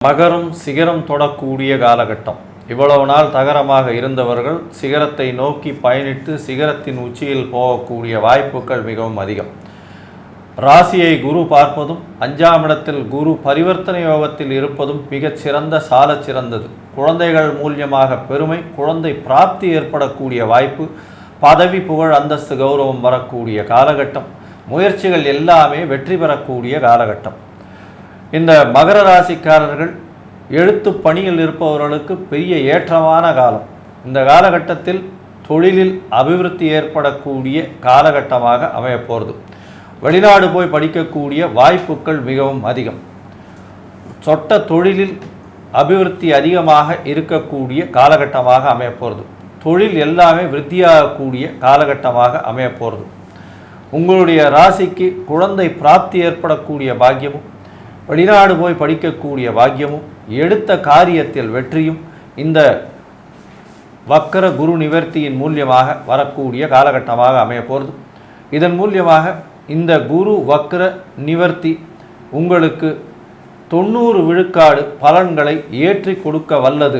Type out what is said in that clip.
மகரம் சிகரம் தொடக்கூடிய காலகட்டம். இவ்வளவு நாள் தகரமாக இருந்தவர்கள் சிகரத்தை நோக்கி பயணித்து சிகரத்தின் உச்சியில் போகக்கூடிய வாய்ப்புகள் மிகவும் அதிகம். ராசியை குரு பார்ப்பதும் 5ஆம் இடத்தில் குரு பரிவர்த்தனை யோகத்தில் இருப்பதும் மிகச் சிறந்த சாலச் சிறந்தது. குழந்தைகள் மூலியமாக பெருமை, குழந்தை பிராப்தி ஏற்படக்கூடிய வாய்ப்பு, பதவி புகழ் அந்தஸ்து கௌரவம் வரக்கூடிய காலகட்டம், முயற்சிகள் எல்லாமே வெற்றி பெறக்கூடிய காலகட்டம். இந்த மகர ராசிக்காரர்கள் எழுத்து பணியில் இருப்பவர்களுக்கு பெரிய ஏற்றமான காலம். இந்த காலகட்டத்தில் தொழிலில் அபிவிருத்தி ஏற்படக்கூடிய காலகட்டமாக அமையப்போகிறது. வெளிநாடு போய் படிக்கக்கூடிய வாய்ப்புகள் மிகவும் அதிகம். சொட்ட தொழிலில் அபிவிருத்தி அதிகமாக இருக்கக்கூடிய காலகட்டமாக அமையப்போகிறது. தொழில் எல்லாமே விருத்தியாகக்கூடிய காலகட்டமாக அமையப்போகிறது. உங்களுடைய ராசிக்கு குழந்தை பிராப்தி ஏற்படக்கூடிய பாக்கியமும், வெளிநாடு போய் படிக்கக்கூடிய பாக்கியமும், எடுத்த காரியத்தில் வெற்றியும் இந்த வக்கர குரு நிவர்த்தியின் மூலியமாக வரக்கூடிய காலகட்டமாக அமையப்போகிறது. இதன் மூலியமாக இந்த குரு வக்கர நிவர்த்தி உங்களுக்கு 90 விழுக்காடு பலன்களை ஏற்றி கொடுக்க வல்லது